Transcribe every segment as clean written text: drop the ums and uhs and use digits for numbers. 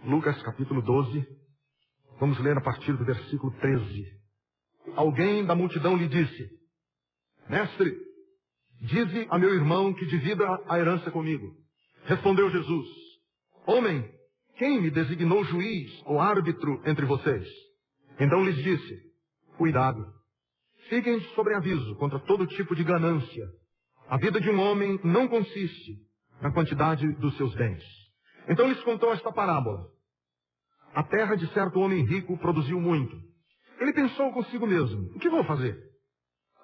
Lucas capítulo 12. Vamos ler a partir do versículo 13. Alguém da multidão lhe disse: Mestre, dize a meu irmão que divida a herança comigo. Respondeu Jesus: Homem, quem me designou juiz ou árbitro entre vocês? Então lhes disse: Cuidado, fiquem sobre aviso contra todo tipo de ganância. A vida de um homem não consiste na quantidade dos seus bens. Então lhes contou esta parábola. A terra de certo homem rico produziu muito. Ele pensou consigo mesmo: o que vou fazer?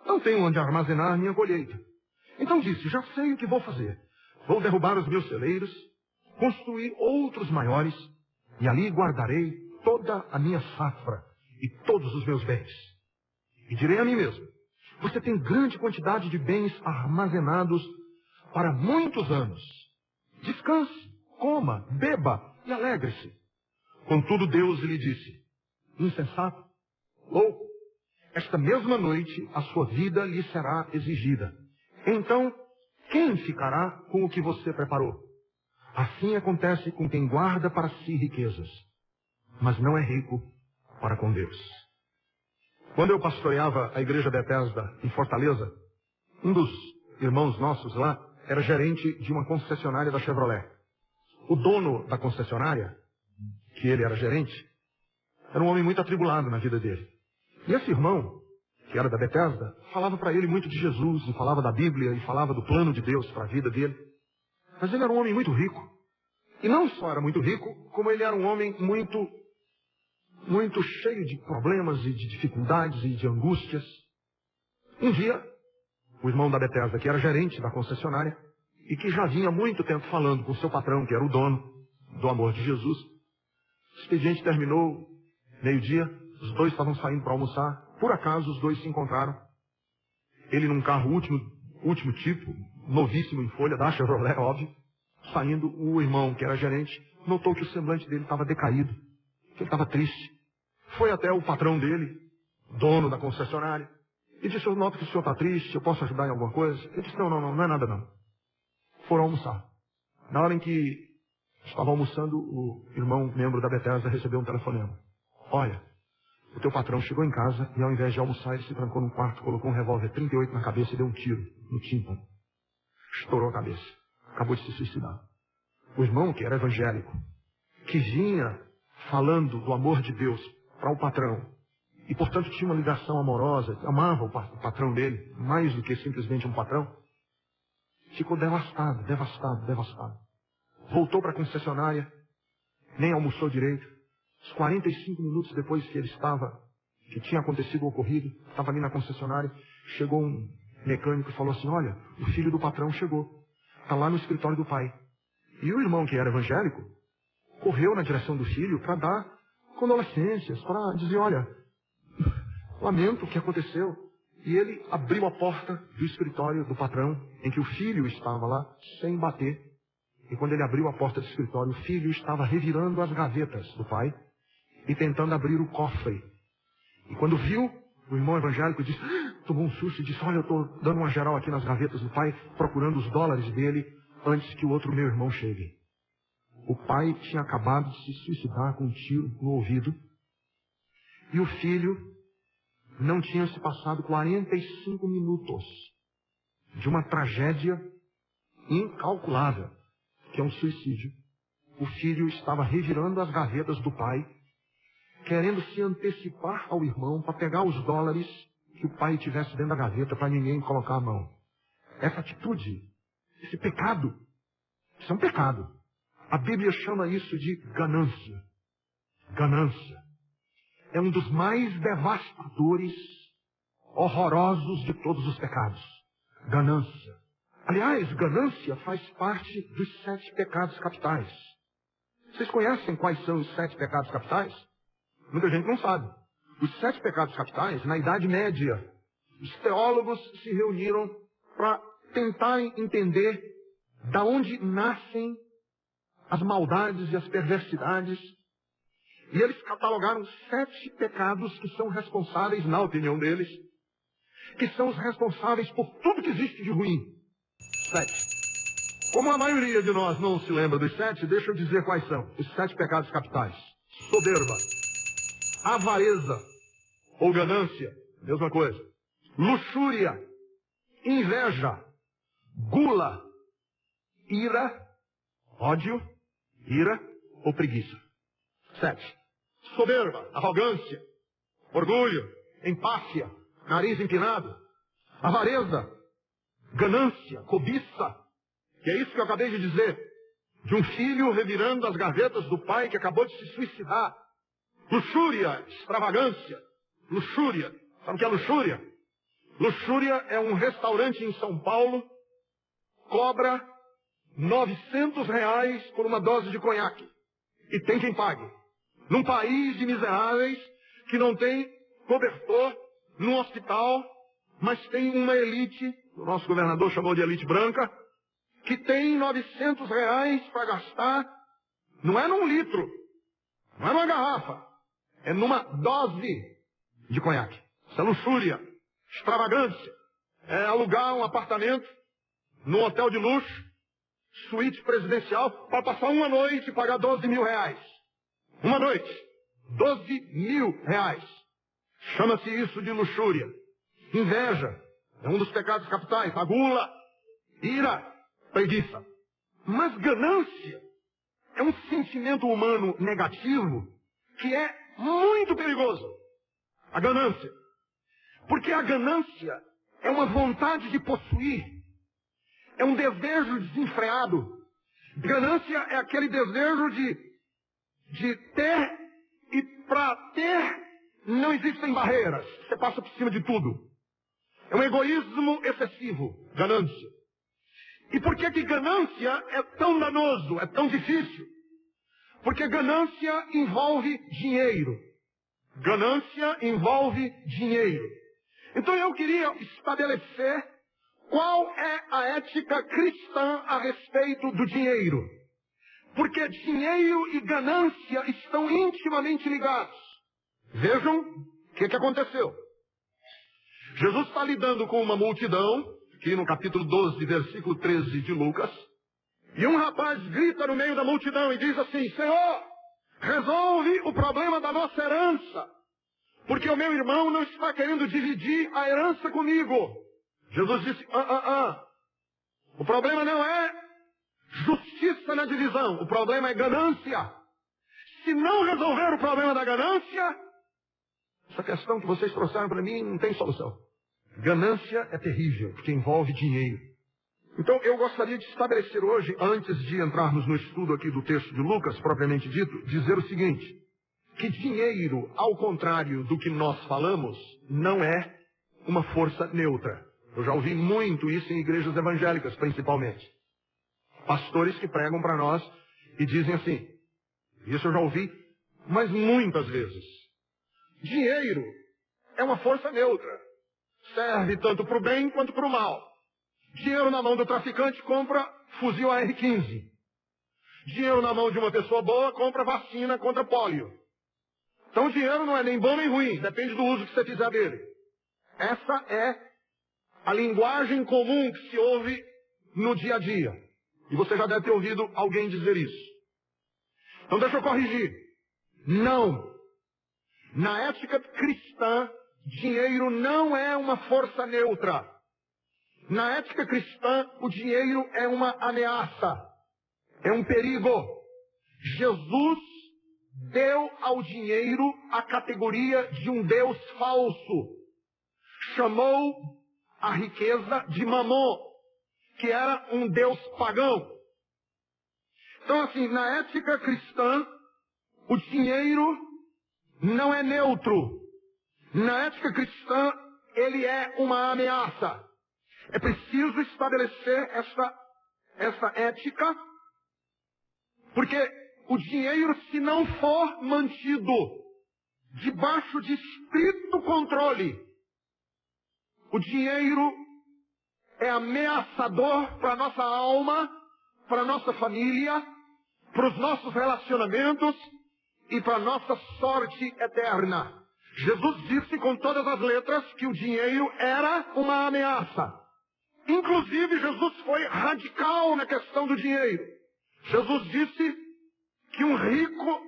Não tenho onde armazenar minha colheita. Então disse: já sei o que vou fazer. Vou derrubar os meus celeiros, construir outros maiores, e ali guardarei toda a minha safra e todos os meus bens. E direi a mim mesmo: você tem grande quantidade de bens armazenados para muitos anos. Descanse, coma, beba e alegre-se. Contudo, Deus lhe disse: insensato, louco, esta mesma noite a sua vida lhe será exigida. Então, quem ficará com o que você preparou? Assim acontece com quem guarda para si riquezas, mas não é rico para com Deus. Quando eu pastoreava a igreja Bethesda em Fortaleza, um dos irmãos nossos lá era gerente de uma concessionária da Chevrolet. O dono da concessionária, que ele era gerente, era um homem muito atribulado na vida dele. E esse irmão, que era da Bethesda, falava para ele muito de Jesus, e falava da Bíblia, e falava do plano de Deus para a vida dele. Mas ele era um homem muito rico. E não só era muito rico, como ele era um homem muito cheio de problemas e de dificuldades e de angústias. Um dia, o irmão da Bethesda, que era gerente da concessionária, e que já vinha há muito tempo falando com seu patrão, que era o dono do amor de Jesus, o expediente terminou meio-dia, os dois estavam saindo para almoçar. Por acaso, os dois se encontraram. Ele num carro último tipo, novíssimo em folha, da Chevrolet, óbvio. Saindo, o irmão, que era gerente, notou que o semblante dele estava decaído, que ele estava triste. Foi até o patrão dele, dono da concessionária, e disse: eu noto que o senhor está triste, eu posso ajudar em alguma coisa? Ele disse: não é nada não. Foram almoçar. Na hora em que estava almoçando, o irmão, membro da Bethesda, recebeu um telefonema. Olha, o teu patrão chegou em casa e ao invés de almoçar, ele se trancou num quarto, colocou um revólver 38 na cabeça e deu um tiro no tímpano. Estourou a cabeça. Acabou de se suicidar. O irmão, que era evangélico, que vinha falando do amor de Deus para o patrão, e portanto tinha uma ligação amorosa, amava o patrão dele, mais do que simplesmente um patrão, ficou devastado. Voltou para a concessionária, nem almoçou direito. Uns 45 minutos depois que tinha acontecido o ocorrido, estava ali na concessionária, chegou um mecânico e falou assim: olha, o filho do patrão chegou, está lá no escritório do pai. E o irmão, que era evangélico, correu na direção do filho para dar condolências, para dizer: olha, lamento o que aconteceu. E ele abriu a porta do escritório do patrão, em que o filho estava lá, sem bater. E quando ele abriu a porta do escritório, o filho estava revirando as gavetas do pai e tentando abrir o cofre. E quando viu, o irmão evangélico disse, tomou um susto e disse: olha, eu estou dando uma geral aqui nas gavetas do pai, procurando os dólares dele antes que o outro meu irmão chegue. O pai tinha acabado de se suicidar com um tiro no ouvido. E o filho não tinha se passado 45 minutos de uma tragédia incalculável, que é um suicídio. O filho estava revirando as gavetas do pai, querendo se antecipar ao irmão para pegar os dólares que o pai tivesse dentro da gaveta para ninguém colocar a mão. Essa atitude, esse pecado, isso é um pecado. A Bíblia chama isso de ganância. Ganância é um dos mais devastadores, horrorosos de todos os pecados. Ganância. Aliás, ganância faz parte dos 7 pecados capitais. Vocês conhecem quais são os 7 pecados capitais? Muita gente não sabe. Os 7 pecados capitais, na Idade Média, os teólogos se reuniram para tentarem entender da onde nascem as maldades e as perversidades. E eles catalogaram 7 pecados que são responsáveis, na opinião deles, que são os responsáveis por tudo que existe de ruim. 7. Como a maioria de nós não se lembra dos 7, deixa eu dizer quais são. Os 7 pecados capitais. Soberba, avareza ou ganância, mesma coisa. Luxúria, inveja, gula, ira, ódio, ira ou preguiça. 7. Soberba, arrogância, orgulho, empáfia, nariz empinado, avareza, ganância, cobiça, que é isso que eu acabei de dizer, de um filho revirando as gavetas do pai que acabou de se suicidar. Luxúria, extravagância, luxúria. Sabe o que é luxúria? Luxúria é um restaurante em São Paulo, cobra R$900 por uma dose de conhaque. E tem quem pague. Num país de miseráveis que não tem cobertor num hospital, mas tem uma elite, o nosso governador chamou de elite branca, que tem R$900 para gastar, não é num litro, não é numa garrafa, é numa dose de conhaque. Isso é luxúria, extravagância. É alugar um apartamento num hotel de luxo, suíte presidencial, para passar uma noite e pagar R$12.000. Uma noite, R$12.000. Chama-se isso de luxúria. Inveja é um dos pecados capitais. A gula, ira, preguiça. Mas ganância é um sentimento humano negativo que é muito perigoso. A ganância. Porque a ganância é uma vontade de possuir. É um desejo desenfreado. Ganância é aquele desejo de ter, e para ter não existem barreiras. Você passa por cima de tudo. É um egoísmo excessivo. Ganância. E por que ganância é tão danoso, é tão difícil? Porque ganância envolve dinheiro. Ganância envolve dinheiro. Então eu queria estabelecer qual é a ética cristã a respeito do dinheiro. Porque dinheiro e ganância estão intimamente ligados. Vejam o que aconteceu. Jesus está lidando com uma multidão, aqui no capítulo 12, versículo 13 de Lucas, e um rapaz grita no meio da multidão e diz assim: Senhor, resolve o problema da nossa herança, porque o meu irmão não está querendo dividir a herança comigo. Jesus disse: O problema não é justiça na divisão, o problema é ganância. Se não resolver o problema da ganância, essa questão que vocês trouxeram para mim não tem solução. Ganância é terrível, porque envolve dinheiro. Então eu gostaria de estabelecer hoje, antes de entrarmos no estudo aqui do texto de Lucas, propriamente dito, dizer o seguinte: que dinheiro, ao contrário do que nós falamos, não é uma força neutra. Eu já ouvi muito isso em igrejas evangélicas, principalmente. Pastores que pregam para nós e dizem assim, isso eu já ouvi, mas muitas vezes. Dinheiro é uma força neutra. Serve tanto para o bem quanto para o mal. Dinheiro na mão do traficante compra fuzil AR-15. Dinheiro na mão de uma pessoa boa compra vacina contra pólio. Então o dinheiro não é nem bom nem ruim, depende do uso que você fizer dele. Essa é a linguagem comum que se ouve no dia a dia. E você já deve ter ouvido alguém dizer isso. Então deixa eu corrigir. Não. Na ética cristã, dinheiro não é uma força neutra. Na ética cristã, o dinheiro é uma ameaça. É um perigo. Jesus deu ao dinheiro a categoria de um Deus falso. Chamou a riqueza de Mamon, que era um Deus pagão. Então assim, na ética cristã, o dinheiro não é neutro. Na ética cristã, ele é uma ameaça. É preciso estabelecer essa ética, porque o dinheiro, se não for mantido debaixo de estrito controle, o dinheiro é ameaçador para a nossa alma, para a nossa família, para os nossos relacionamentos e para a nossa sorte eterna. Jesus disse com todas as letras que o dinheiro era uma ameaça. Inclusive, Jesus foi radical na questão do dinheiro. Jesus disse que um rico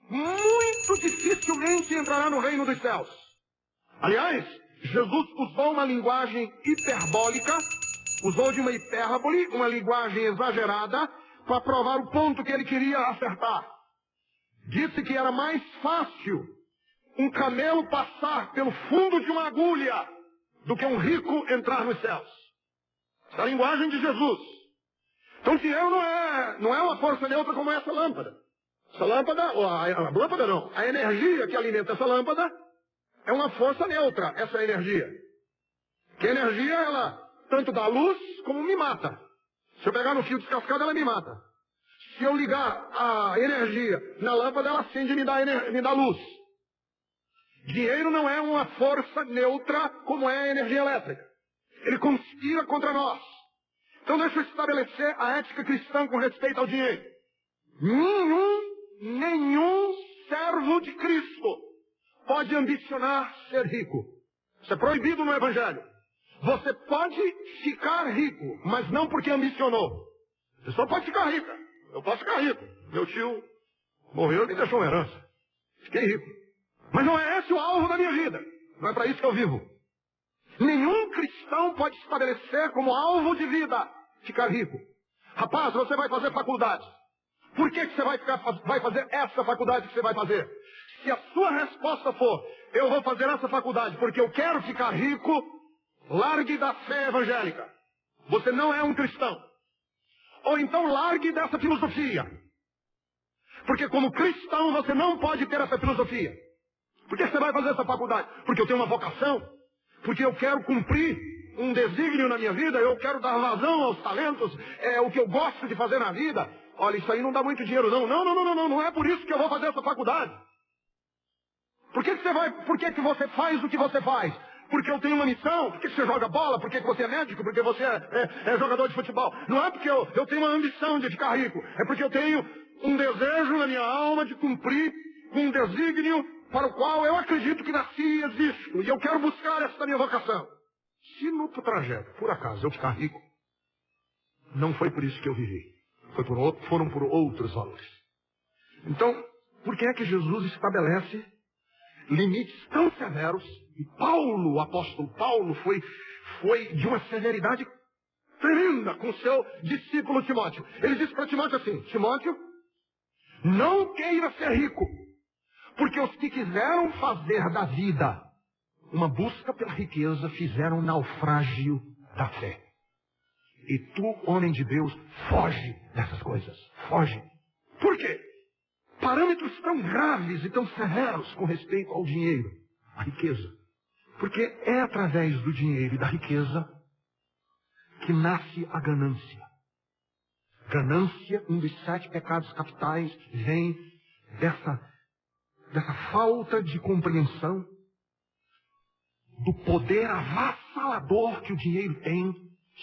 muito dificilmente entrará no reino dos céus. Aliás, Jesus usou uma linguagem hiperbólica, usou de uma hipérbole, uma linguagem exagerada, para provar o ponto que ele queria acertar. Disse que era mais fácil um camelo passar pelo fundo de uma agulha do que um rico entrar nos céus. Essa é a linguagem de Jesus. Então, dinheiro não é uma força neutra como essa lâmpada. Essa lâmpada, a lâmpada não, a energia que alimenta essa lâmpada é uma força neutra, essa energia. Que a energia, ela tanto dá luz como me mata. Se eu pegar no fio descascado, ela me mata. Se eu ligar a energia na lâmpada, ela acende e me dá luz. Dinheiro não é uma força neutra como é a energia elétrica. Ele conspira contra nós. Então deixa eu estabelecer a ética cristã com respeito ao dinheiro. Nenhum servo de Cristo pode ambicionar ser rico. Isso é proibido no Evangelho. Você pode ficar rico, mas não porque ambicionou. Você só pode ficar rica. Eu posso ficar rico. Meu tio morreu e me deixou uma herança. Fiquei rico. Mas não é esse o alvo da minha vida. Não é para isso que eu vivo. Nenhum cristão pode estabelecer como alvo de vida ficar rico. Rapaz, você vai fazer faculdade. Por que você vai fazer essa faculdade que você vai fazer? Se a sua resposta for, eu vou fazer essa faculdade porque eu quero ficar rico, largue da fé evangélica. Você não é um cristão. Ou então largue dessa filosofia. Porque como cristão você não pode ter essa filosofia. Por que você vai fazer essa faculdade? Porque eu tenho uma vocação. Porque eu quero cumprir um desígnio na minha vida. Eu quero dar vazão aos talentos. É o que eu gosto de fazer na vida. Olha, isso aí não dá muito dinheiro, não. Não é por isso que eu vou fazer essa faculdade. Por que você faz o que você faz? Porque eu tenho uma missão? Por que você joga bola? Por que você é médico? Porque você é jogador de futebol? Não é porque eu tenho uma ambição de ficar rico. É porque eu tenho um desejo na minha alma de cumprir um desígnio para o qual eu acredito que nasci e existo. E eu quero buscar essa minha vocação. Se no trajeto, por acaso, eu ficar rico, não foi por isso que eu vivi. Foram por outros valores. Então, por que é que Jesus estabelece limites tão severos? E Paulo, o apóstolo Paulo, foi de uma severidade tremenda com seu discípulo Timóteo. Ele disse para Timóteo assim: Timóteo, não queira ser rico, porque os que quiseram fazer da vida uma busca pela riqueza fizeram um naufrágio da fé. E tu, homem de Deus, foge dessas coisas. Foge. Por quê? Parâmetros tão graves e tão severos com respeito ao dinheiro, à riqueza. Porque é através do dinheiro e da riqueza que nasce a ganância. Ganância, um dos 7 pecados capitais, vem dessa falta de compreensão do poder avassalador que o dinheiro tem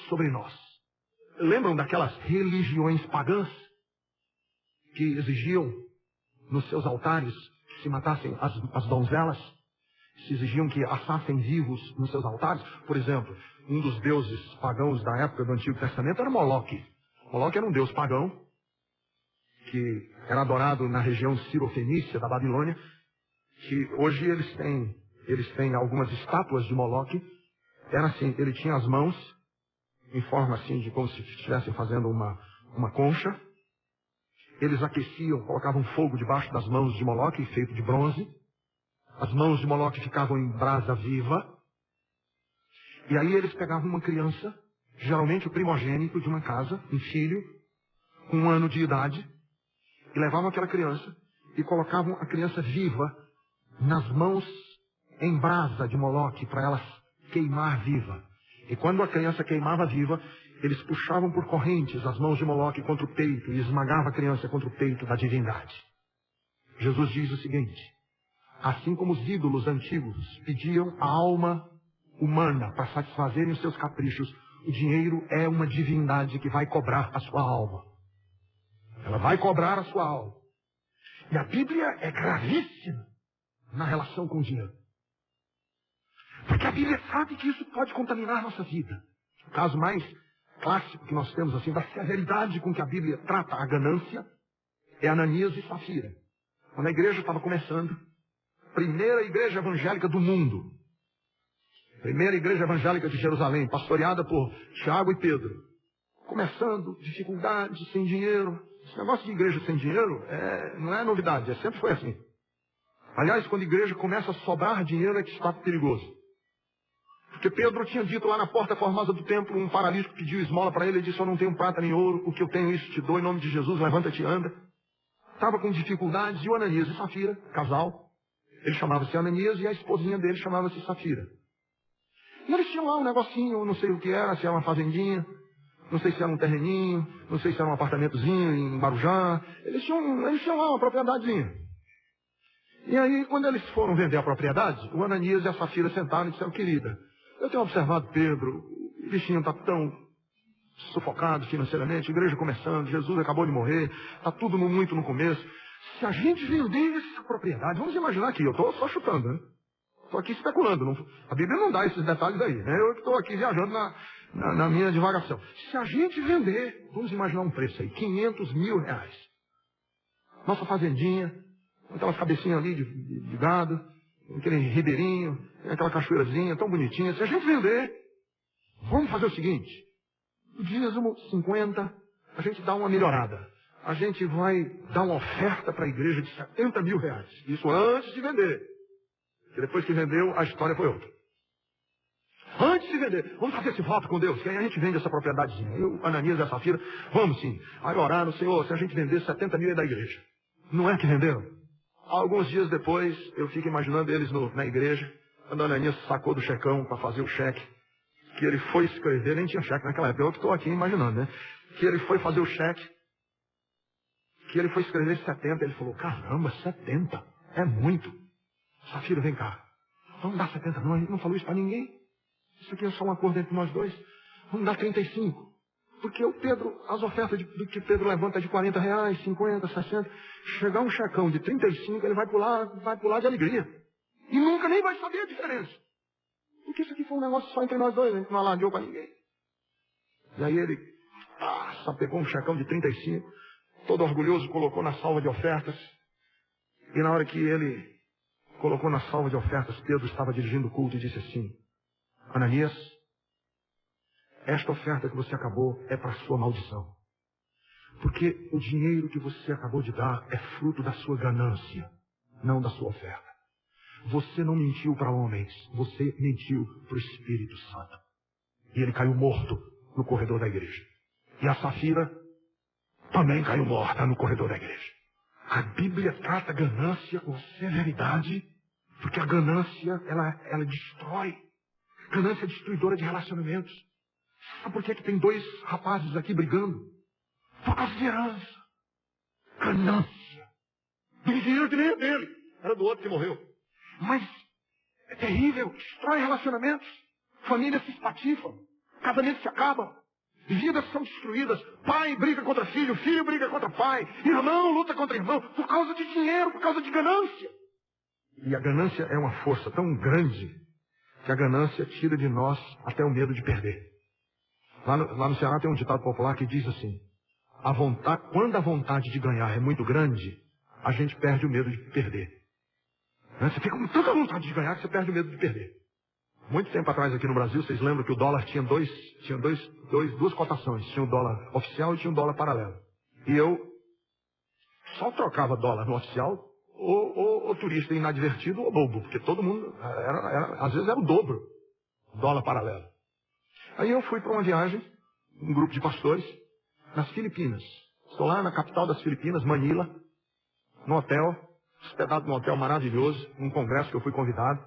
sobre nós. Lembram daquelas religiões pagãs que exigiam nos seus altares que se matassem as donzelas? Se exigiam que assassem vivos nos seus altares? Por exemplo, um dos deuses pagãos da época do Antigo Testamento era Moloque. Moloque era um deus pagão que era adorado na região Ciro-Fenícia da Babilônia, que hoje eles têm algumas estátuas de Moloque. Era assim, ele tinha as mãos em forma assim de como se estivessem fazendo uma concha. Eles aqueciam, colocavam fogo debaixo das mãos de Moloque, feito de bronze. As mãos de Moloque ficavam em brasa viva. E aí eles pegavam uma criança, geralmente o primogênito de uma casa, um filho, com 1 ano de idade, e levavam aquela criança e colocavam a criança viva nas mãos em brasa de Moloque para ela queimar viva. E quando a criança queimava viva, eles puxavam por correntes as mãos de Moloque contra o peito e esmagavam a criança contra o peito da divindade. Jesus diz o seguinte: assim como os ídolos antigos pediam a alma humana para satisfazerem os seus caprichos, o dinheiro é uma divindade que vai cobrar a sua alma. Ela vai cobrar a sua alma. E a Bíblia é gravíssima na relação com o dinheiro. Porque a Bíblia sabe que isso pode contaminar nossa vida. O caso mais clássico que nós temos, assim, da severidade com que a Bíblia trata a ganância, é Ananias e Safira. Quando a igreja estava começando, primeira igreja evangélica do mundo, primeira igreja evangélica de Jerusalém, pastoreada por Tiago e Pedro, começando, dificuldade, sem dinheiro. Esse negócio de igreja sem dinheiro não é novidade, sempre foi assim. Aliás, quando a igreja começa a sobrar dinheiro é que está perigoso. Porque Pedro tinha dito lá na porta formosa do templo, um paralítico pediu esmola para ele, ele disse, eu não tenho prata nem ouro, o que eu tenho isso te dou, em nome de Jesus, levanta-te e anda. Estava com dificuldades, e o Ananias e Safira, casal, ele chamava-se Ananias e a esposinha dele chamava-se Safira. E eles tinham lá um negocinho, não sei o que era, se era uma fazendinha, não sei se era um terreninho, não sei se era um apartamentozinho em Marujá, eles tinham lá uma propriedadezinha. E aí, quando eles foram vender a propriedade, o Ananias e a Safira sentaram e disseram, querida, eu tenho observado Pedro, o bichinho está tão sufocado financeiramente, a igreja começando, Jesus acabou de morrer, está tudo muito no começo. Se a gente vender essa propriedade, vamos imaginar aqui, eu estou só chutando, né? Estou aqui especulando, a Bíblia não dá esses detalhes aí, né? Eu estou aqui viajando na minha divagação. Se a gente vender, vamos imaginar um preço aí, 500 mil reais. Nossa fazendinha, aquelas cabecinhas ali de gado, aquele ribeirinho, aquela cachoeirazinha tão bonitinha. Se a gente vender, vamos fazer o seguinte, o dízimo 50, a gente dá uma melhorada. A gente vai dar uma oferta para a igreja de 70 mil reais. Isso antes de vender. E depois que vendeu, a história foi outra. Antes de vender, vamos fazer esse voto com Deus, que aí a gente vende essa propriedadezinha. Eu, Ananias e a Safira, vamos sim. Aí oraram, Senhor, se a gente vender 70 mil é da igreja. Não é que venderam? Alguns dias depois, eu fico imaginando eles na igreja, quando Ananias sacou do checão para fazer o cheque, que ele foi escrever, nem tinha cheque naquela época, eu que estou aqui imaginando, né? Que ele foi fazer o cheque, que ele foi escrever 70, ele falou, caramba, 70, é muito. Safira, vem cá, vamos dar 70 não, a gente não falou isso para ninguém. Isso aqui é só um acordo entre nós dois. Vamos dar 35. Porque o Pedro, as ofertas do que Pedro levanta é de 40 reais, 50, 60. Chegar um checão de 35, ele vai pular de alegria. E nunca nem vai saber a diferença. Porque isso aqui foi um negócio só entre nós dois, a gente não alardeou para ninguém. E aí ele pegou um checão de 35, todo orgulhoso, colocou na salva de ofertas. E na hora que ele colocou na salva de ofertas, Pedro estava dirigindo o culto e disse assim, Ananias, esta oferta que você acabou é para a sua maldição. Porque o dinheiro que você acabou de dar é fruto da sua ganância, não da sua oferta. Você não mentiu para homens, você mentiu para o Espírito Santo. E ele caiu morto no corredor da igreja. E a Safira também caiu morta no corredor da igreja. A Bíblia trata a ganância com severidade, porque a ganância, ela destrói. Ganância é destruidora de relacionamentos. Sabe por que tem dois rapazes aqui brigando? Por causa de herança. Ganância. Do dinheiro que nem é dele. Era do outro que morreu. Mas é terrível. Destrói relacionamentos. Famílias se espatifam. Casamentos se acabam. Vidas são destruídas. Pai briga contra filho. Filho briga contra pai. Irmão luta contra irmão. Por causa de dinheiro. Por causa de ganância. E a ganância é uma força tão grande que a ganância tira de nós até o medo de perder. Lá no Ceará tem um ditado popular que diz assim, quando a vontade de ganhar é muito grande, a gente perde o medo de perder. Né? Você fica com tanta vontade de ganhar que você perde o medo de perder. Muito tempo atrás aqui no Brasil, vocês lembram que o dólar tinha duas cotações. Tinha o dólar oficial e tinha o dólar paralelo. E eu só trocava dólar no oficial ou turista inadvertido ou bobo, porque todo mundo, às vezes era o dobro, dólar paralelo. Aí eu fui para uma viagem, um grupo de pastores, nas Filipinas. Estou lá na capital das Filipinas, Manila, no hotel, hospedado num hotel maravilhoso, num congresso que eu fui convidado,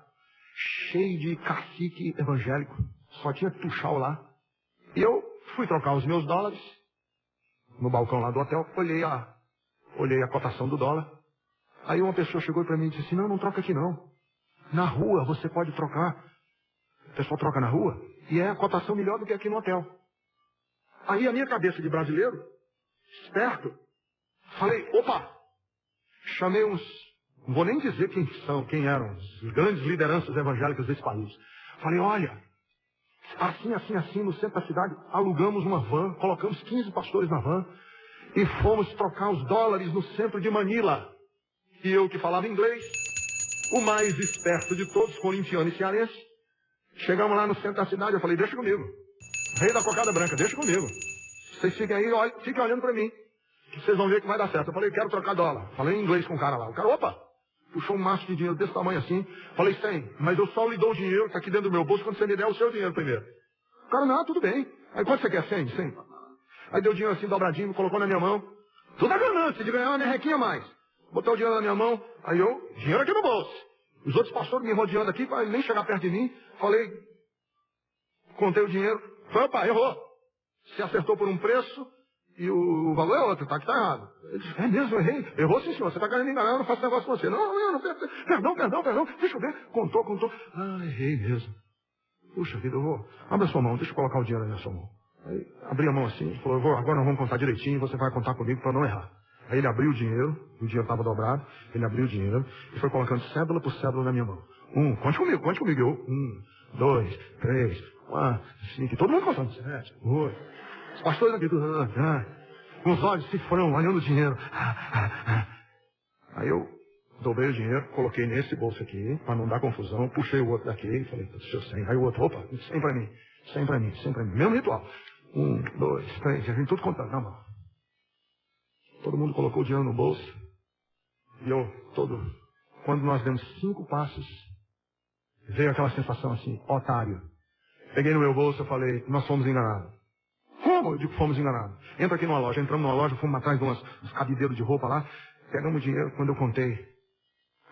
cheio de cacique evangélico, só tinha tuxal lá. E eu fui trocar os meus dólares, no balcão lá do hotel, olhei a cotação do dólar. Aí uma pessoa chegou para mim e disse assim, não troca aqui não. Na rua você pode trocar. O pessoal troca na rua e é a cotação melhor do que aqui no hotel. Aí a minha cabeça de brasileiro, esperto, falei, opa, chamei não vou nem dizer quem eram, as grandes lideranças evangélicas desse país. Falei, olha, assim, no centro da cidade, alugamos uma van, colocamos 15 pastores na van e fomos trocar os dólares no centro de Manila. E eu que falava inglês, o mais esperto de todos, corintiano e cearense, chegamos lá no centro da cidade, eu falei, deixa comigo. Rei da cocada branca, deixa comigo. Vocês fiquem aí, fiquem olhando para mim, que vocês vão ver que vai dar certo. Eu falei, quero trocar dólar. Falei em inglês com o cara lá. O cara, opa, puxou um maço de dinheiro desse tamanho assim. Falei, 100, mas eu só lhe dou o dinheiro que tá aqui dentro do meu bolso quando você me der o seu dinheiro primeiro. O cara, não, tudo bem. Aí quanto você quer? 100? 100. Aí deu o dinheiro assim, dobradinho, colocou na minha mão. Tudo a ganância de ganhar uma merrequinha a mais. Botou o dinheiro na minha mão, aí eu, dinheiro aqui no bolso. Os outros pastores me rodeando aqui, para nem chegar perto de mim. Falei, contei o dinheiro. Falei, opa, errou. Você acertou por um preço e o valor é outro, tá? Que tá errado. Ele disse, é mesmo, eu errei. Errou sim, senhor. Você tá querendo me enganar, eu não faço negócio com você. Não, perdão. Deixa eu ver. Contou. Ah, errei mesmo. Puxa vida, eu vou. Abra sua mão, deixa eu colocar o dinheiro aí na sua mão. Aí abri a mão assim, falou, agora nós vamos contar direitinho e você vai contar comigo para não errar. Aí ele abriu o dinheiro estava dobrado, ele abriu o dinheiro e foi colocando cédula por cédula na minha mão. Conte comigo. Eu, 2, 3, 4, 5, todo mundo contando. 7, 8. Os pastores aqui, com os olhos cifrão, olhando o dinheiro. Aí eu dobrei o dinheiro, coloquei nesse bolso aqui, para não dar confusão, puxei o outro daqui e falei, seu 100. Aí o outro, opa, 100 para mim. Mesmo ritual. 1, 2, 3, a gente tudo contando na mão. Todo mundo colocou o dinheiro no bolso. E eu, quando nós demos 5 passos, veio aquela sensação assim, otário. Peguei no meu bolso e falei, nós fomos enganados. Como? Eu digo, fomos enganados. Entra aqui numa loja, entramos numa loja, fomos atrás de uns cabideiros de roupa lá, pegamos o dinheiro, quando eu contei,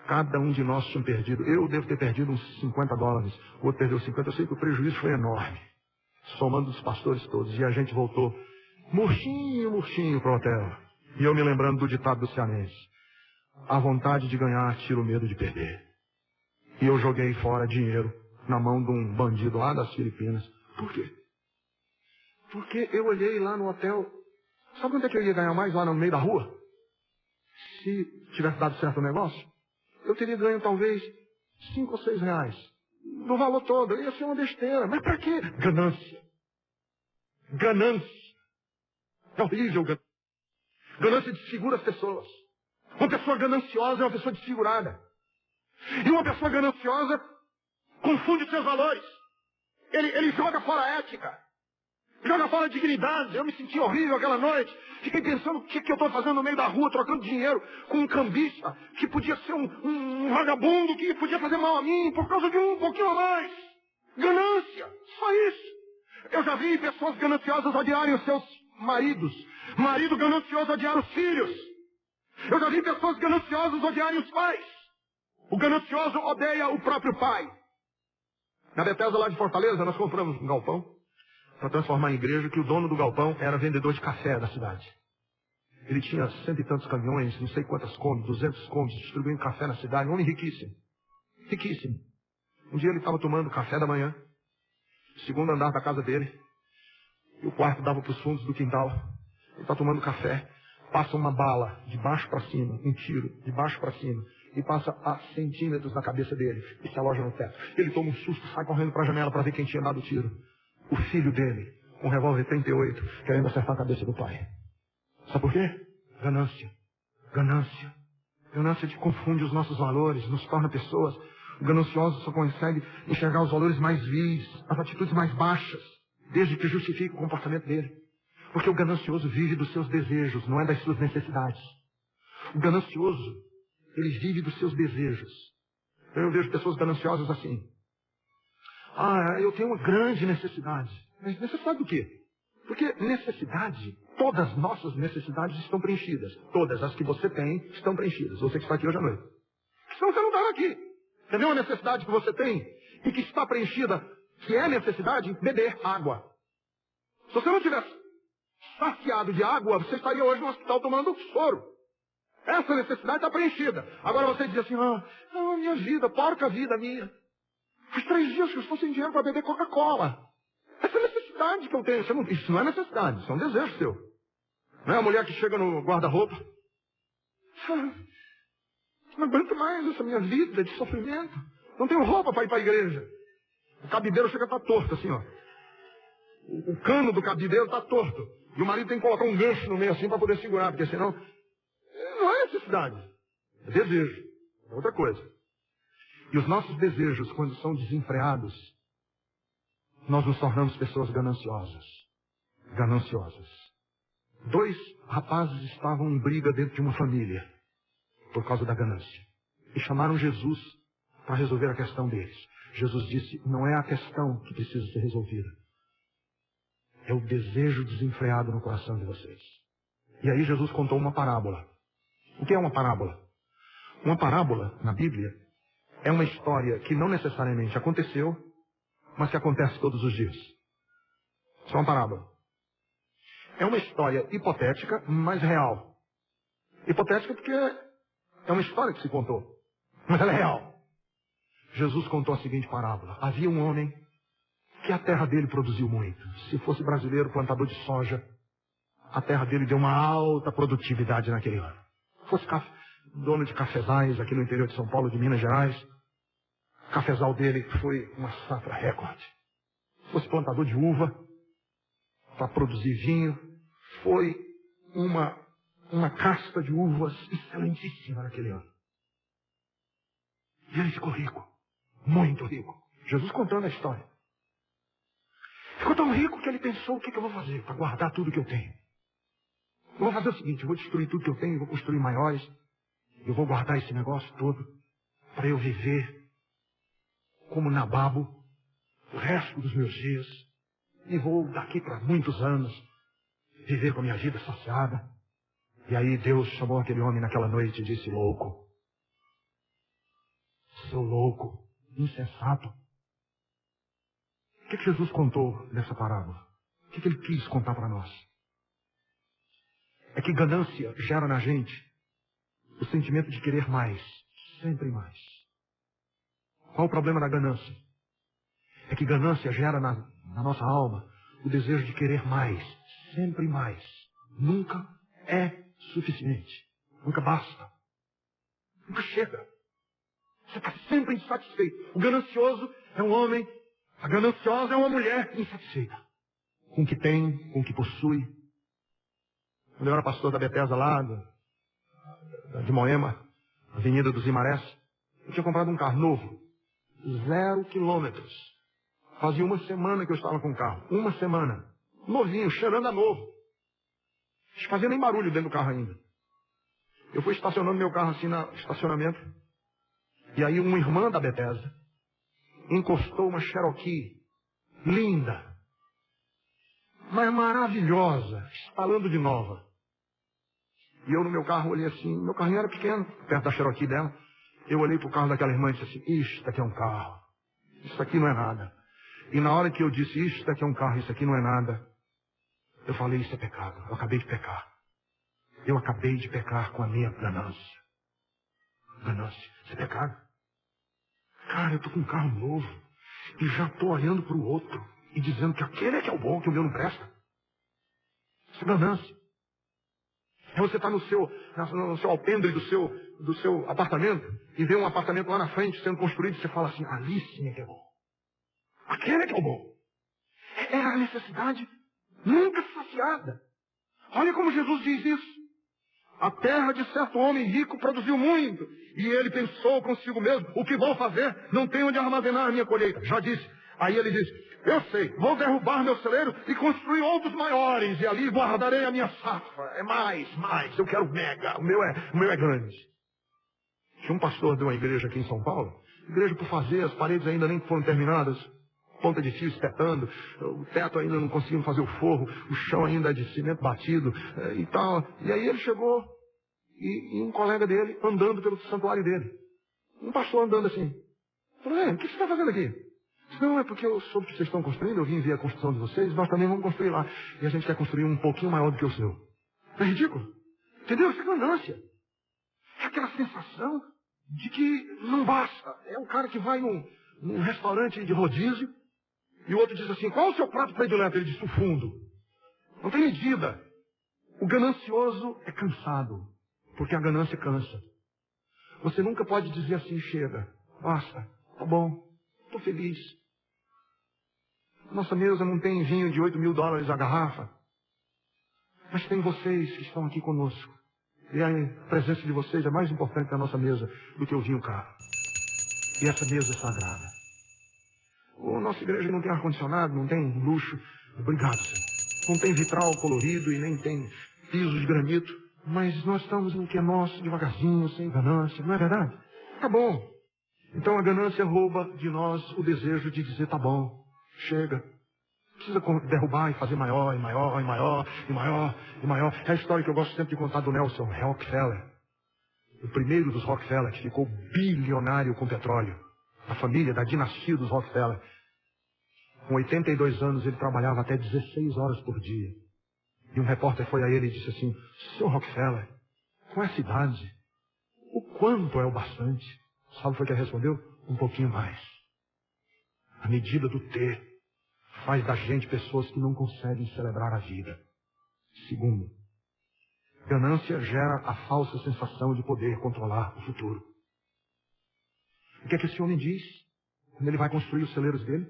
cada um de nós tinha perdido. Eu devo ter perdido uns $50, o outro perdeu 50, eu sei que o prejuízo foi enorme. Somando os pastores todos, e a gente voltou murchinho pro hotel. E eu me lembrando do ditado do cearense. A vontade de ganhar tira o medo de perder. E eu joguei fora dinheiro na mão de um bandido lá das Filipinas. Por quê? Porque eu olhei lá no hotel. Sabe quanto é que eu ia ganhar mais lá no meio da rua? Se tivesse dado certo o negócio, eu teria ganho talvez 5 ou 6 reais. Do valor todo. Ia ser uma besteira. Mas pra quê? Ganância. É horrível, ganância. Ganância desfigura as pessoas. Uma pessoa gananciosa é uma pessoa desfigurada. E uma pessoa gananciosa confunde seus valores. Ele joga fora a ética. Joga fora a dignidade. Eu me senti horrível aquela noite. Fiquei pensando o que eu estou fazendo no meio da rua, trocando dinheiro com um cambista, que podia ser um vagabundo, que podia fazer mal a mim por causa de um pouquinho a mais. Ganância. Só isso. Eu já vi pessoas gananciosas odiarem os seus maridos. Marido ganancioso odiar os filhos. Eu já vi pessoas gananciosas odiarem os pais. O ganancioso odeia o próprio pai. Na Bethesda lá de Fortaleza, nós compramos um galpão para transformar em igreja, que o dono do galpão era vendedor de café da cidade. Ele tinha 100 e tantos caminhões, não sei quantas cômodas, 200 cômodas, distribuindo café na cidade. Um homem riquíssimo. Riquíssimo. Um dia ele estava tomando café da manhã, segundo andar da casa dele, e o quarto dava para os fundos do quintal. Ele está tomando café, passa uma bala de baixo para cima, um tiro de baixo para cima, e passa a centímetros na cabeça dele e se aloja no teto. Ele toma um susto, sai correndo para a janela para ver quem tinha dado o tiro. O filho dele, com um revólver 38, querendo acertar a cabeça do pai. Sabe por quê? Ganância. Ganância que confunde os nossos valores, nos torna pessoas. O ganancioso só consegue enxergar os valores mais vis, as atitudes mais baixas, desde que justifique o comportamento dele. Porque o ganancioso vive dos seus desejos, não é das suas necessidades. O ganancioso, ele vive dos seus desejos. Eu vejo pessoas gananciosas assim. Eu tenho uma grande necessidade. Mas necessidade do quê? Porque necessidade, todas as nossas necessidades estão preenchidas. Todas as que você tem estão preenchidas. Você que está aqui hoje à noite. Senão você não estava aqui. Você vê uma necessidade que você tem e que está preenchida, que é necessidade, beber água. Se você não tivesse saciado de água, você estaria hoje no hospital tomando soro. Essa necessidade está preenchida. Agora você diz assim, minha vida, porca vida minha. Faz 3 dias que eu estou sem dinheiro para beber Coca-Cola. Essa é a necessidade que eu tenho. Isso não é necessidade, isso é um desejo seu. Não é a mulher que chega no guarda-roupa. Não aguento mais essa minha vida de sofrimento. Não tenho roupa para ir para a igreja. O cabideiro chega a estar torto assim, ó. O cano do cabideiro está torto. E o marido tem que colocar um gancho no meio assim para poder segurar, porque senão não é necessidade. É desejo. É outra coisa. E os nossos desejos, quando são desenfreados, nós nos tornamos pessoas gananciosas. Gananciosas. 2 rapazes estavam em briga dentro de uma família por causa da ganância. E chamaram Jesus para resolver a questão deles. Jesus disse, não é a questão que precisa ser resolvida. É o desejo desenfreado no coração de vocês. E aí Jesus contou uma parábola. O que é uma parábola? Uma parábola, na Bíblia, é uma história que não necessariamente aconteceu, mas que acontece todos os dias. Isso é uma parábola. É uma história hipotética, mas real. Hipotética porque é uma história que se contou, mas ela é real. Jesus contou a seguinte parábola. Havia um homem que a terra dele produziu muito. Se fosse brasileiro, plantador de soja, a terra dele deu uma alta produtividade naquele ano. Se fosse dono de cafezais aqui no interior de São Paulo, de Minas Gerais, o cafezal dele foi uma safra recorde. Se fosse plantador de uva, para produzir vinho, foi uma casta de uvas excelentíssima naquele ano. E ele ficou rico, muito rico. Jesus contando a história. Ficou tão rico que ele pensou, o que eu vou fazer para guardar tudo que eu tenho? Eu vou fazer o seguinte, eu vou destruir tudo que eu tenho, vou construir maiores, eu vou guardar esse negócio todo para eu viver como nababo o resto dos meus dias e vou daqui para muitos anos viver com a minha vida saciada. E aí Deus chamou aquele homem naquela noite e disse, louco, seu louco, insensato. O que Jesus contou nessa parábola? O que ele quis contar para nós? É que ganância gera na gente o sentimento de querer mais, sempre mais. Qual o problema da ganância? É que ganância gera na nossa alma o desejo de querer mais, sempre mais. Nunca é suficiente. Nunca basta. Nunca chega. Você está sempre insatisfeito. O ganancioso é um homem, a gananciosa é uma mulher insatisfeita. Com o que tem, com o que possui. Quando eu era pastor da Bethesda lá, de Moema, Avenida dos Imarés, eu tinha comprado um carro novo. 0 quilômetros. Fazia uma semana que eu estava com o carro. Uma semana. Novinho, cheirando a novo. Não fazia nem barulho dentro do carro ainda. Eu fui estacionando meu carro assim no estacionamento. E aí uma irmã da Bethesda encostou uma Cherokee linda, mas maravilhosa, estalando de nova. E eu no meu carro olhei assim, meu carrinho era pequeno, perto da Cherokee dela. Eu olhei pro carro daquela irmã e disse assim, isto aqui é um carro, isso aqui não é nada. E na hora que eu disse, isto aqui é um carro, isso aqui não é nada, eu falei, isso é pecado, eu acabei de pecar. Eu acabei de pecar com a minha ganância. Ganância, isso é pecado. Cara, eu tô com um carro novo e já tô olhando pro outro e dizendo que aquele é que é o bom, que o meu não presta. Isso é ganância. É você estar no seu alpendre do seu apartamento e ver um apartamento lá na frente sendo construído e você fala assim, ali sim é que é bom. Aquele é que é o bom. É a necessidade nunca saciada. Olha como Jesus diz isso. A terra de certo homem rico produziu muito. E ele pensou consigo mesmo, o que vou fazer? Não tenho onde armazenar a minha colheita. Já disse. Aí ele diz, eu sei, vou derrubar meu celeiro e construir outros maiores. E ali guardarei a minha safra. É mais. Eu quero mega. O meu é grande. Tinha um pastor de uma igreja aqui em São Paulo. Igreja por fazer, as paredes ainda nem foram terminadas. Ponta de fio espetando, o teto ainda não conseguiam fazer o forro, o chão ainda é de cimento batido e tal. E aí ele chegou e um colega dele andando pelo santuário dele. Um pastor andando assim. Falou, o que você está fazendo aqui? Disse, não, é porque eu soube que vocês estão construindo, eu vim ver a construção de vocês, nós também vamos construir lá. E a gente quer construir um pouquinho maior do que o seu. É ridículo. Entendeu? Isso é ganância. É aquela sensação de que não basta. É o cara que vai num restaurante de rodízio e o outro diz assim, qual é o seu prato predileto? Ele diz, o fundo. Não tem medida. O ganancioso é cansado, porque a ganância cansa. Você nunca pode dizer assim, chega, basta, tá bom, estou feliz. Nossa mesa não tem vinho de $8.000 a garrafa. Mas tem vocês que estão aqui conosco. E a presença de vocês é mais importante na nossa mesa do que o vinho caro. E essa mesa é sagrada. A nossa igreja não tem ar-condicionado, não tem luxo. Obrigado, Senhor. Não tem vitral colorido e nem tem piso de granito. Mas nós estamos no que é nosso, devagarzinho, sem ganância. Não é verdade? Tá bom. Então a ganância rouba de nós o desejo de dizer, tá bom, chega. Precisa derrubar e fazer maior, e maior, e maior, e maior, e maior. É a história que eu gosto sempre de contar do Nelson Rockefeller. O primeiro dos Rockefeller, que ficou bilionário com petróleo. A família da dinastia dos Rockefeller. Com 82 anos, ele trabalhava até 16 horas por dia. E um repórter foi a ele e disse assim, Sr. Rockefeller, com essa idade, o quanto é o bastante? Sabe o que ele respondeu? Um pouquinho mais. A medida do ter faz da gente pessoas que não conseguem celebrar a vida. Segundo, ganância gera a falsa sensação de poder controlar o futuro. O que é que esse homem diz quando ele vai construir os celeiros dele?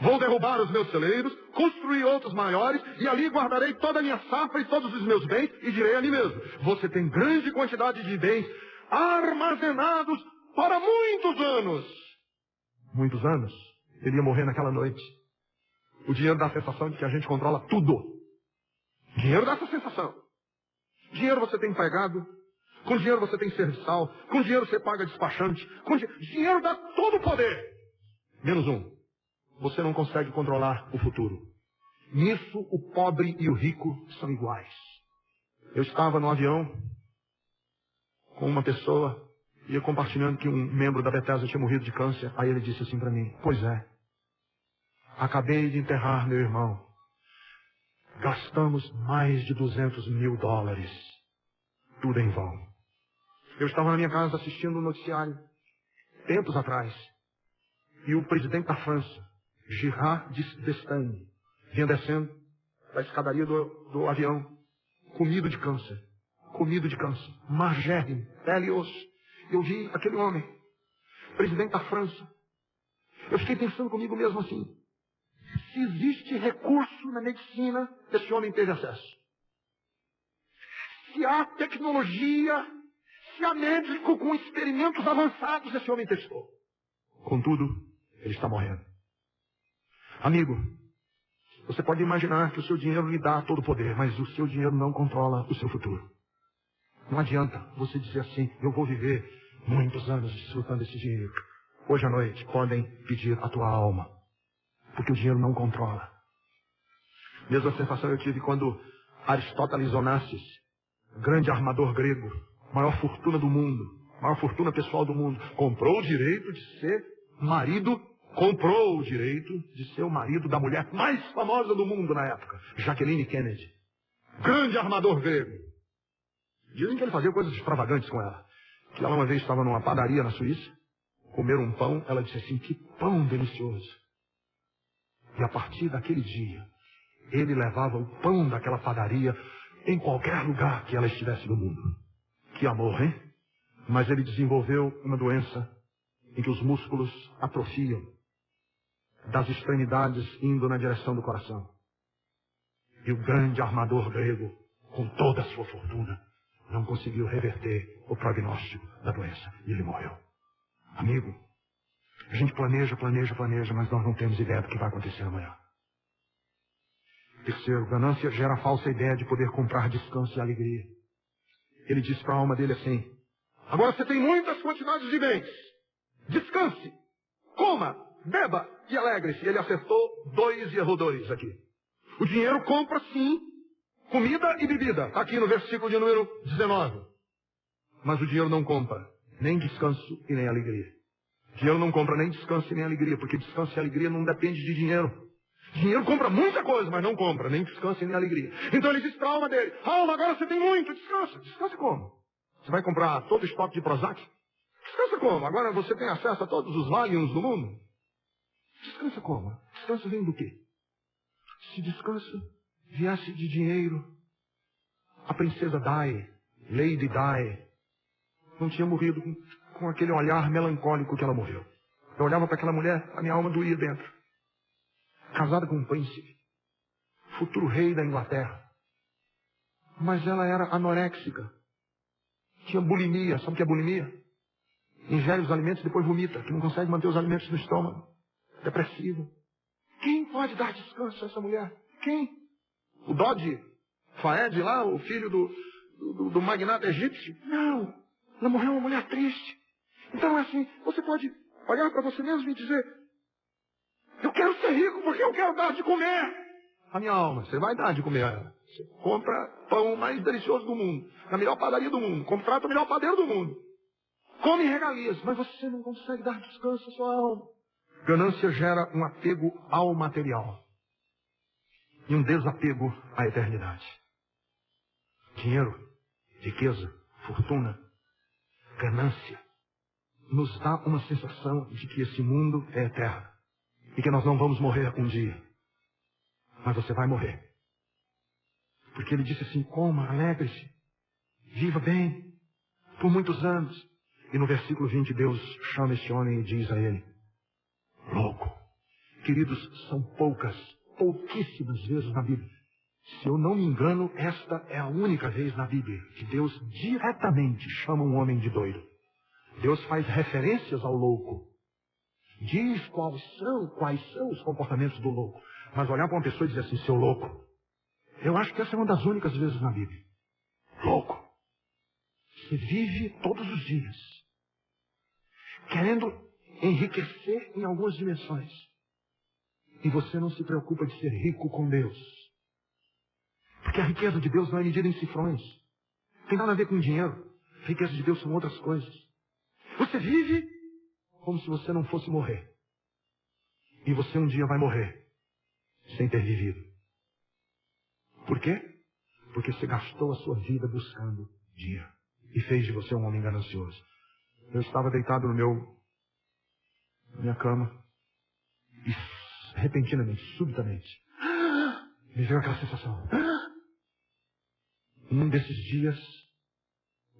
Vou derrubar os meus celeiros, construir outros maiores, e ali guardarei toda a minha safra e todos os meus bens, e direi a mim mesmo, você tem grande quantidade de bens armazenados para muitos anos. Muitos anos? Ele ia morrer naquela noite. O dinheiro dá a sensação de que a gente controla tudo. Dinheiro dá essa sensação. Dinheiro você tem empregado, com dinheiro você tem serviçal, com dinheiro você paga despachante, dinheiro dá todo o poder. Menos um. Você não consegue controlar o futuro. Nisso, o pobre e o rico são iguais. Eu estava no avião com uma pessoa, ia compartilhando que um membro da Bethesda tinha morrido de câncer. Aí ele disse assim para mim, pois é, acabei de enterrar meu irmão. Gastamos mais de $200 mil. Tudo em vão. Eu estava na minha casa assistindo um noticiário, tempos atrás, e o presidente da França, Girard d'Estaing, vinha descendo da escadaria do avião, comido de câncer. Comido de câncer. Magérrimo, pele e osso. Eu vi aquele homem, presidente da França. Eu fiquei pensando comigo mesmo assim, se existe recurso na medicina, esse homem teve acesso. Se há tecnologia, se há médico com experimentos avançados, esse homem testou. Contudo, ele está morrendo. Amigo, você pode imaginar que o seu dinheiro lhe dá todo o poder, mas o seu dinheiro não controla o seu futuro. Não adianta você dizer assim, eu vou viver muitos anos desfrutando desse dinheiro. Hoje à noite podem pedir a tua alma, porque o dinheiro não controla. Mesma sensação eu tive quando Aristóteles Onassis, grande armador grego, maior fortuna do mundo, maior fortuna pessoal do mundo, comprou o direito de ser o marido da mulher mais famosa do mundo na época, Jacqueline Kennedy. Grande armador grego. Dizem que ele fazia coisas extravagantes com ela. Que ela uma vez estava numa padaria na Suíça, comeram um pão, ela disse assim, que pão delicioso. E a partir daquele dia, ele levava o pão daquela padaria em qualquer lugar que ela estivesse no mundo. Que amor, hein? Mas ele desenvolveu uma doença em que os músculos atrofiam, das extremidades indo na direção do coração. E o grande armador grego, com toda a sua fortuna, não conseguiu reverter o prognóstico da doença. E ele morreu. Amigo, a gente planeja, mas nós não temos ideia do que vai acontecer amanhã. Terceiro, ganância gera a falsa ideia de poder comprar descanso e alegria. Ele disse para a alma dele assim, agora você tem muitas quantidades de bens. Descanse, coma, beba e alegre-se. Ele acertou 2 e errou 2 aqui. O dinheiro compra, sim, comida e bebida. Está aqui no versículo de número 19. Mas o dinheiro não compra nem descanso e nem alegria. O dinheiro não compra nem descanso e nem alegria, porque descanso e alegria não depende de dinheiro. Dinheiro compra muita coisa, mas não compra nem descanso e nem alegria. Então ele disse para a alma dele, alma, agora você tem muito, descansa. Descansa como? Você vai comprar todo o estoque de Prozac? Descansa como? Agora você tem acesso a todos os Valiums do mundo? Descansa como? Descansa vem do quê? Se descanso viesse de dinheiro, a princesa Di, Lady Di, não tinha morrido com aquele olhar melancólico que ela morreu. Eu olhava para aquela mulher, a minha alma doía dentro. casada com um príncipe, futuro rei da Inglaterra. Mas ela era anoréxica. Tinha bulimia. Sabe o que é bulimia? Ingere os alimentos e depois vomita, que não consegue manter os alimentos no estômago. Depressiva. Quem pode dar descanso a essa mulher? Quem? O Dodi Faed lá, o filho do magnata egípcio? Não. Ela morreu uma mulher triste. Então é assim, você pode olhar para você mesmo e dizer: eu quero ser rico porque eu quero dar de comer. A minha alma, você vai dar de comer a ela. Você compra pão mais delicioso do mundo, na melhor padaria do mundo, contrata o melhor padeiro do mundo. Come regalias, mas você não consegue dar descanso à sua alma. Ganância gera um apego ao material e um desapego à eternidade. Dinheiro, riqueza, fortuna, ganância nos dá uma sensação de que esse mundo é eterno e que nós não vamos morrer um dia. Mas você vai morrer. Porque ele disse assim: coma, alegre-se, viva bem, por muitos anos. E no versículo 20 Deus chama esse homem e diz a ele: louco. Queridos, são pouquíssimas vezes na Bíblia. Se eu não me engano, esta é a única vez na Bíblia que Deus diretamente chama um homem de doido. Deus faz referências ao louco. Diz quais são os comportamentos do louco. Mas olhar para uma pessoa e dizer assim: seu louco. Eu acho que essa é uma das únicas vezes na Bíblia. Louco. Você vive todos os dias querendo enriquecer em algumas dimensões. E você não se preocupa de ser rico com Deus. Porque a riqueza de Deus não é medida em cifrões. Não tem nada a ver com dinheiro. A riqueza de Deus são outras coisas. Você vive como se você não fosse morrer. E você um dia vai morrer sem ter vivido. Por quê? Porque você gastou a sua vida buscando dinheiro. E fez de você um homem ganancioso. Eu estava deitado na minha cama. E repentinamente, subitamente, me veio aquela sensação. Um desses dias,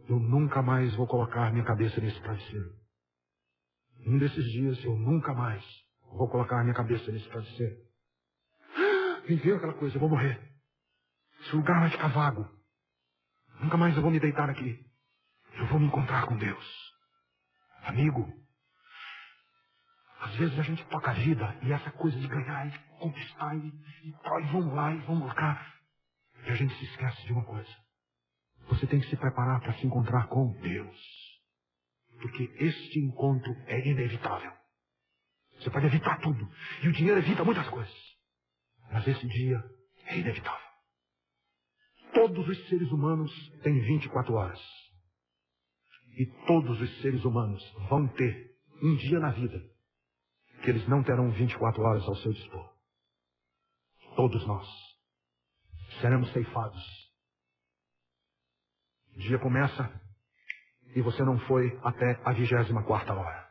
eu nunca mais vou colocar minha cabeça nesse travesseiro. Um desses dias, eu nunca mais vou colocar minha cabeça nesse travesseiro. Me veio aquela coisa: eu vou morrer. Esse lugar vai ficar vago. Nunca mais eu vou me deitar aqui. Eu vou me encontrar com Deus. Amigo, às vezes a gente toca a vida e essa coisa de ganhar e conquistar e vamos lá e vamos cá. E a gente se esquece de uma coisa. Você tem que se preparar para se encontrar com Deus. Porque este encontro é inevitável. Você pode evitar tudo. E o dinheiro evita muitas coisas. Mas esse dia é inevitável. Todos os seres humanos têm 24 horas. E todos os seres humanos vão ter um dia na vida que eles não terão 24 horas ao seu dispor. Todos nós seremos ceifados. O dia começa e você não foi até a 24ª hora.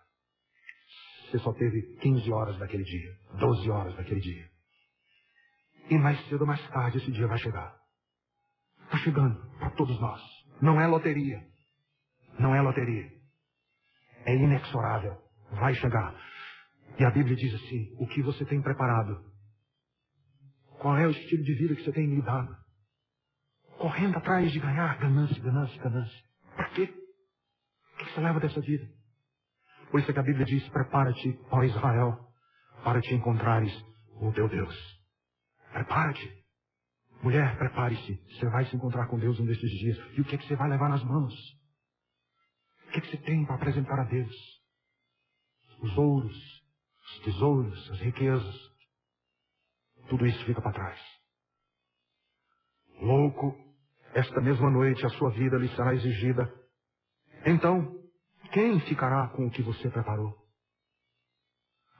Você só teve 15 horas daquele dia, 12 horas daquele dia. E mais cedo ou mais tarde esse dia vai chegar. Está chegando para todos nós. Não é loteria. Não é loteria. É inexorável. Vai chegar. E a Bíblia diz assim: o que você tem preparado? Qual é o estilo de vida que você tem lidado? Correndo atrás de ganhar ganância, ganância, ganância. Para quê? O que você leva dessa vida? Por isso é que a Bíblia diz: prepara-te, ó Israel, para te encontrares o teu Deus. Prepara-te. Mulher, prepare-se. Você vai se encontrar com Deus um desses dias. E o que é que você vai levar nas mãos? O que é que você tem para apresentar a Deus? Os ouros, os tesouros, as riquezas. Tudo isso fica para trás. Louco, esta mesma noite a sua vida lhe será exigida. Então, quem ficará com o que você preparou?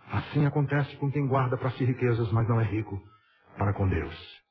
Assim acontece com quem guarda para si riquezas, mas não é rico para com Deus.